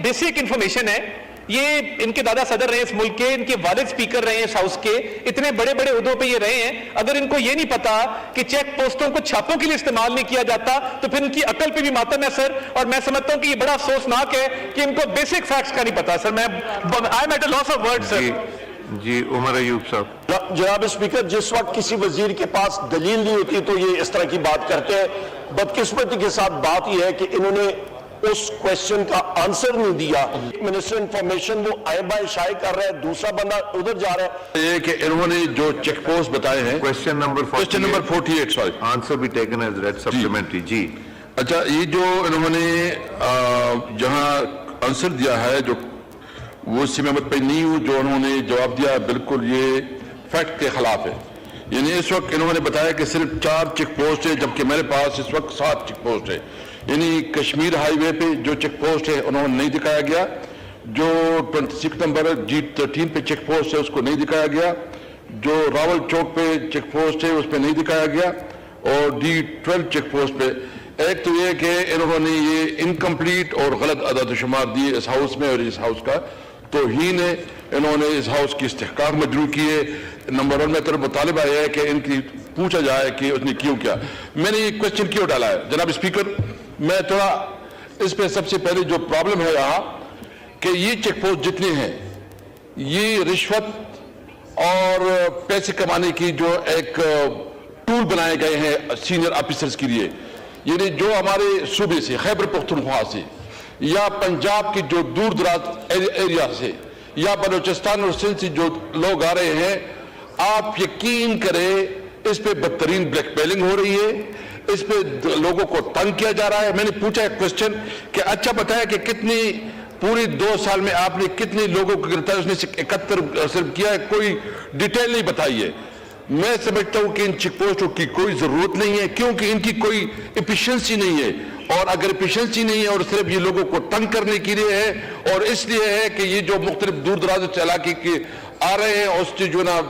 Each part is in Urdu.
بیسک انفارمیشن ہے. یہ ان کے دادا صدر رہے ہیں اس ملک کے, ان کے والد سپیکر رہے ہیں اس ہاؤس کے, اتنے بڑے بڑے عہدوں پہ یہ رہے ہیں. اگر ان کو یہ نہیں پتا کہ چیک پوسٹوں کو چھاپوں کے لیے استعمال نہیں کیا جاتا تو پھر ان کی عقل پہ بھی ماتم ہے سر. اور میں سمجھتا ہوں کہ یہ بڑا افسوسناک ہے کہ ان کو بیسک فیکٹس کا نہیں پتا سر. میں I am at a loss of word sir. جی عمر ایوب صاحب. جناب اسپیکر, جس وقت کسی وزیر کے پاس دلیل نہیں ہوتی تو یہ اس طرح کی بات کرتے ہیں. بدقسمتی کے ساتھ بات یہ ہے کہ انہوں نے اس کویسچن کا آنسر نہیں دیا. منسٹر انفارمیشن وہ آئے بائے شائع کر رہا ہے, دوسرا بندہ ادھر جا رہا ہے. یہ کہ انہوں نے جو چیک پوسٹ بتائے ہیں, کویسچن نمبر 48 سوری, آنسر بھی ٹیکن ایز ریڈ سپلیمنٹری. جی اچھا, یہ جو انہوں نے جہاں آنسر دیا ہے جو وہ اس سے میں مطمئن نہیں ہوں. جو انہوں نے جواب دیا بالکل یہ فیکٹ کے خلاف ہے. یعنی اس وقت انہوں نے بتایا کہ صرف 4 چیک پوسٹ ہے, جبکہ میرے پاس اس وقت 7 چیک پوسٹ ہے. یعنی کشمیر ہائی وے پہ جو چیک پوسٹ ہے انہوں نے نہیں دکھایا گیا. جو 26 نمبر G13 پہ چیک پوسٹ ہے اس کو نہیں دکھایا گیا. جو راول چوک پہ چیک پوسٹ ہے اس پہ نہیں دکھایا گیا. اور D12 چیک پوسٹ پہ ایک تو یہ کہ انہوں نے یہ انکمپلیٹ اور غلط اعداد و شمار دیے اس ہاؤس میں, اور اس ہاؤس کا توہین ہے. انہوں نے اس ہاؤس کی استحقاق مجروح کی ہے. نمبر 1 میں طرف مطالبہ ہے کہ ان کی پوچھا جائے کہ اس نے کیوں کیا. میں نے یہ کویسچن کیوں ڈالا ہے جناب اسپیکر, میں تھوڑا اس پہ سب سے پہلے جو پرابلم ہے یہاں کہ یہ چیک پوسٹ جتنے ہیں یہ رشوت اور پیسے کمانے کی جو ایک ٹول بنائے گئے ہیں سینئر آفیسرز کے لیے. یعنی جو ہمارے صوبے سے خیبر پختونخوا سے یا پنجاب کی جو دور دراز ایریا سے یا بلوچستان اور سندھ سے جو لوگ آ رہے ہیں, آپ یقین کریں اس پہ بدترین بلیک میلنگ ہو رہی ہے, اس پہ لوگوں کو تنگ کیا جا رہا ہے. میں نے پوچھا ایک کویسچن کہ اچھا بتایا کہ کتنی پوری 2 سال میں آپ نے کتنے لوگوں کو گرفتار, اس نے 71 صرف کیا ہے, کوئی ڈیٹیل نہیں بتائی ہے. میں سمجھتا ہوں کہ ان چیک پوسٹوں کی کوئی ضرورت نہیں ہے کیونکہ ان کی کوئی ایفیشنسی نہیں ہے. اور اگر ایفیشنسی نہیں ہے اور صرف یہ لوگوں کو تنگ کرنے کے لیے ہے اور اس لیے ہے کہ یہ جو مختلف دور دراز علاقے کے آ رہے ہیں اس سے جو نا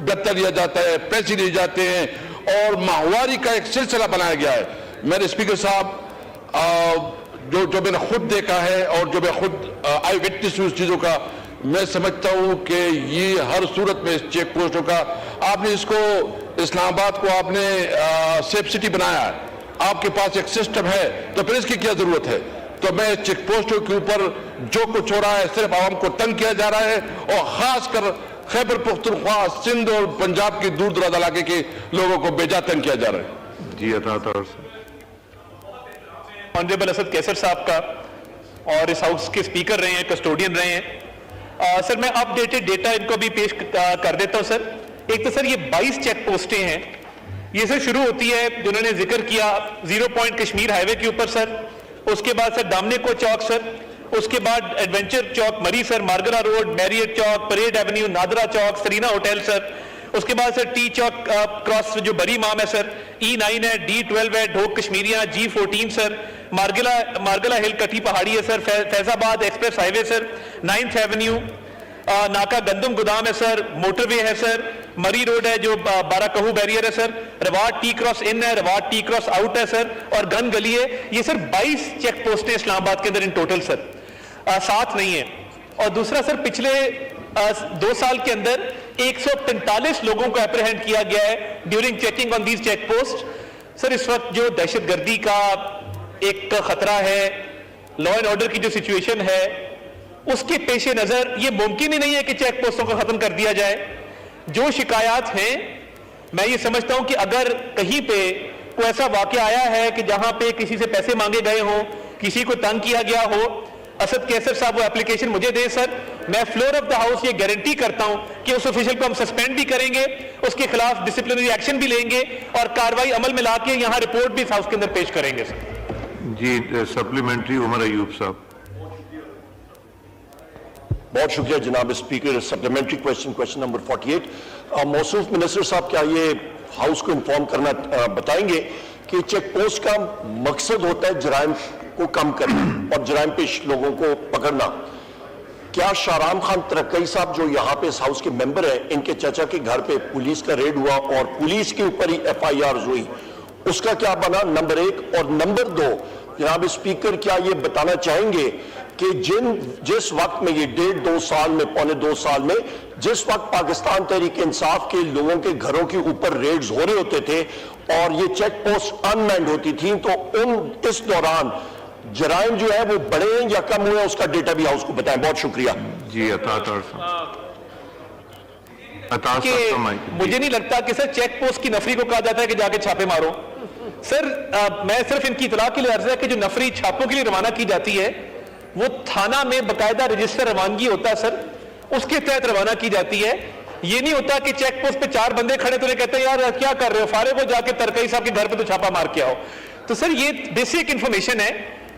بتا لیا جاتا ہے, پیسے لیے جاتے ہیں اور ماہواری کا ایک سلسلہ بنایا گیا ہے. میرے اسپیکر صاحب جو میں نے خود دیکھا ہے اور جو میں خود آئی وٹنس ہوں اس چیزوں کا, میں سمجھتا ہوں کہ یہ ہر صورت میں اس چیک پوسٹوں کا, آپ نے اس کو اسلام آباد کو آپ نے سیف سٹی بنایا ہے, آپ کے پاس ایک سسٹم ہے, تو پھر اس کی کیا ضرورت ہے. تو میں چیک پوسٹوں کے اوپر جو کچھ ہو رہا ہے صرف عوام کو تنگ کیا جا رہا ہے اور خاص کر خیبر پختونخوا, سندھ اور پنجاب کے دور دراز علاقے کے لوگوں کو بیجا تنگ کیا جا رہا ہے. جی عطا آنریبل اسد کیسر صاحب کا, اور اس ہاؤس کے اسپیکر رہے ہیں, کسٹوڈین رہے ہیں. سر میں اپ ڈیٹڈ ڈیٹا ان کو بھی پیش کر دیتا ہوں سر. ایک تو سر یہ 22 چیک پوسٹیں ہیں, یہ سر شروع ہوتی ہے جنہوں نے ذکر کیا 0 پوائنٹ کشمیر ہائی وے کے اوپر سر, اس کے بعد سر دامنے کو چوک سر, اس کے بعد ایڈونچر چوک مری سر, مارگلا روڈ, میریٹ چوک, پریڈ ایونیو, نادرا چوک, سرینا ہوٹل سر, اس کے بعد سر ٹی چوک کراس جو بری امام ہے سر, E9 ہے, D12 ہے, ڈھوک کشمیریاں, G14 سر, مارگلا ہل کٹھی پہاڑی ہے سر, فیض آباد ایکسپریس ہائی وے سر, 9th ایونیو, ناکا گندم گودام ہے سر, موٹر وے ہے سر, مری روڈ ہے جو 12 کہو بیریئر ہے سر, رواد ٹی کراس ان ہے, رواد ٹی کراس آؤٹ ہے سر, اور گن گلی ہے. یہ سر 22 چیک پوسٹیں اسلام آباد کے اندر ان ٹوٹل سر, 7 نہیں ہے. اور دوسرا سر پچھلے 2 سال کے اندر 145 لوگوں کو اپریہینڈ کیا گیا ہے during checking on these check post. Sir اس وقت جو دہشت گردی کا ایک خطرہ ہے, لا اینڈ آرڈر کی جو سچویشن ہے, اس کے پیش نظر یہ ممکن ہی نہیں ہے کہ چیک پوسٹوں کو ختم کر دیا جائے. جو شکایات ہیں میں یہ سمجھتا ہوں کہ اگر کہیں پہ کوئی ایسا واقعہ آیا ہے کہ جہاں پہ کسی سے پیسے مانگے گئے ہوں, کسی کو تنگ کیا گیا ہو, اسد کیسر صاحب وہ اپلیکیشن مجھے دیں سر, میں فلور آف دا ہاؤس یہ گارنٹی کرتا ہوں کہ اس آفیشل کو ہم سسپینڈ بھی کریں گے, اس کے خلاف ڈسپلنری ایکشن بھی لیں گے اور کاروائی عمل میں لا کے یہاں رپورٹ بھی اس ہاؤس کے اندر پیش کریں گے سر. جی سپلیمنٹری عمر ایوب صاحب. بہت شکریہ جناب اسپیکر. Supplementary question number 48. موصوف منسٹر صاحب کیا یہ ہاؤس کو انفارم کرنا بتائیں گے کہ چیک پوسٹ کا مقصد ہوتا ہے جرائم کو کم کرنا اور جرائم پیش لوگوں کو پکڑنا. کیا شاہرام خان ترکئی صاحب جو یہاں پہ اس ہاؤس کے ممبر ہیں, ان کے چچا کے گھر پہ پولیس کا ریڈ ہوا اور پولیس کے اوپر ہی FIRs ہوئی, اس کا کیا بنا؟ نمبر 1. اور نمبر 2 جناب اسپیکر کیا یہ بتانا چاہیں گے کہ جس وقت میں یہ 1.5-2 سال میں پونے 2 سال میں جس وقت پاکستان تحریک انصاف کے لوگوں کے گھروں کے اوپر ریڈز ہو رہے ہوتے تھے اور یہ چیک پوسٹ ان مینڈ ہوتی تھیں تو اس دوران جرائم جو ہے وہ بڑے ہیں یا کم ہوئے، اس کا ڈیٹا بھی ہاؤس کو بتائیں. بہت شکریہ. جی عطا صاحب کہ مجھے نہیں لگتا کہ سر چیک پوسٹ کی نفری کو کہا جاتا ہے کہ جا کے چھاپے مارو. سر میں صرف ان کی اطلاع کے لیے عرض ہے کہ جو نفری چھاپوں کے لیے روانہ کی جاتی ہے وہ تھانہ میں باقاعدہ رجسٹر روانگی ہوتا ہے سر، اس کے تحت روانہ کی جاتی ہے. یہ نہیں ہوتا کہ چیک پوسٹ پہ 4 بندے کھڑے تو انہیں کہتے ہیں یار کیا کر رہے ہو، فارغ ہو جا کے ترکئی صاحب کے گھر پہ تو چھاپا مار کے آؤ. تو سر یہ بیسک انفارمیشن ہے.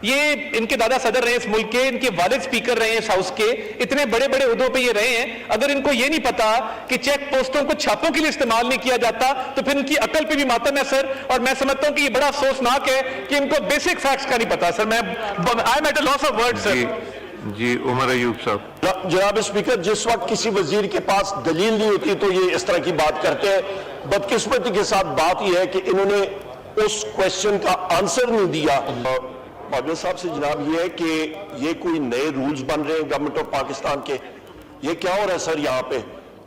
یہ ان کے دادا صدر رہے ہیں اس ملک کے، ان کے والد سپیکر رہے ہیں اس ہاؤس کے، اتنے بڑے بڑے عہدوں پہ یہ رہے ہیں. اگر ان کو یہ نہیں پتا کہ چیک پوسٹوں کو چھاپوں کے لیے استعمال نہیں کیا جاتا تو پھر ان کی عقل پہ بھی ماتم ہے سر. اور میں سمجھتا ہوں کہ یہ بڑا افسوسناک ہے کہ ان کو بیسک فیکٹس کا نہیں پتا. سر میں I am at a loss of word sir. جی عمر ایوب صاحب. جناب اسپیکر، جس وقت کسی وزیر کے پاس دلیل نہیں ہوتی تو یہ اس طرح کی بات کرتے ہیں. بدقسمتی کے ساتھ بات یہ ہے کہ انہوں نے اس کوشچن کا آنسر نہیں دیا. معاویہ صاحب سے جناب یہ ہے کہ یہ کوئی نئے رولز بن رہے ہیں گورنمنٹ آف پاکستان کے، یہ کیا ہو رہا ہے سر یہاں پہ؟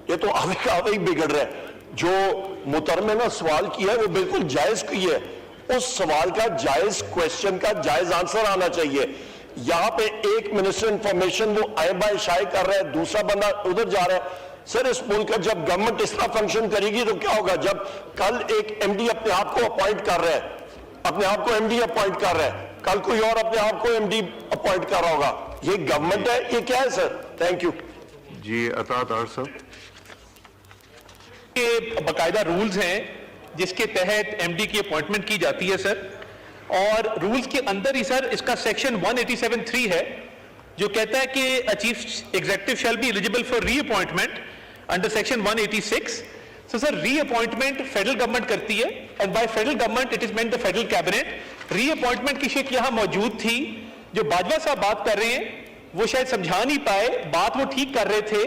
یہ تو آوے کا آوے ہی بگڑ رہا ہے. جو محترم نے سوال کیا ہے وہ بالکل جائز کی ہے، اس سوال کا جائز کوشچن کا جائز آنسر آنا چاہیے. یہاں پہ ایک منسٹر انفارمیشن وہ آئے بائے شائع کر رہا ہے، دوسرا بندہ ادھر جا رہا ہے. سر اس ملک کا جب گورنمنٹ اس طرح فنکشن کرے گی تو کیا ہوگا؟ جب کل ایک ایم ڈی اپنے آپ کو اپوائنٹ کر رہا ہے، اپنے آپ کو ایم ڈی اپوائنٹ کر رہا ہے، کل کوئی اور اپنے آپ کو ایم ڈی اپوائنٹ کر رہا ہوگا. یہ گورنمنٹ ہے؟ یہ کیا ہے سر؟ Thank you. جی عطا صاحب. یہ باقاعدہ رولز ہیں جس کے تحت ایم ڈی کی اپوائنٹمنٹ کی جاتی ہے سر. اور رولز کے اندر ہی سر اس کا سیکشن 187(3) ہے جو کہتا ہے کہ chief executive shall be eligible for reappointment under section 186. So sir, re-appointment federal government کرتی ہے and by federal government it is meant the federal cabinet. Re-appointment کی شک یہاں موجود تھی. جو باجوہ صاحب بات کر رہے ہیں وہ شاید سمجھا نہیں پائے، بات وہ ٹھیک کر رہے تھے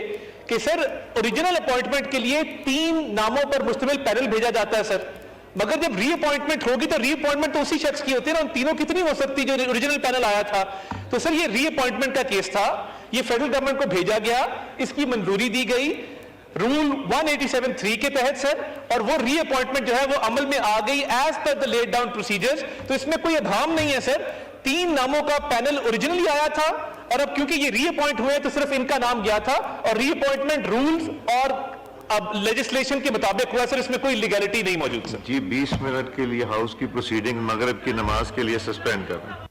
کہ سر اوریجنل اپوائنٹمنٹ کے لیے 3 ناموں پر مشتمل پینل بھیجا جاتا ہے سر، مگر جب ری اپوائنٹمنٹ ہوگی تو ری اپوائنٹمنٹ تو اسی شخص کی ہوتی ہے نا. ان تینوں کتنی ہو سکتی جو اوریجنل پینل آیا تھا. تو سر یہ ری اپوائنٹمنٹ کا کیس تھا، یہ فیڈرل گورنمنٹ کو بھیجا گیا، اس کی منظوری دی گئی رول 187(3) کے تحت سر، اور وہ ری اپوائنٹمنٹ جو ہے وہ عمل میں آ گئی as per the laid down procedures. تو اس میں کوئی ابہام نہیں ہے سر. 3 ناموں کا پینل اوریجنلی آیا تھا اور اب کیونکہ یہ ری اپوائنٹ ہوئے تو صرف ان کا نام گیا تھا اور ری اپوائنٹمنٹ رولز اور اب لیجسلیشن کے مطابق ہوا سر. اس میں کوئی لیگلٹی نہیں موجود سر. جی 20 منٹ کے لیے ہاؤس کی پروسیڈنگ مغرب کی نماز کے لیے سسپینڈ کر رہے ہیں.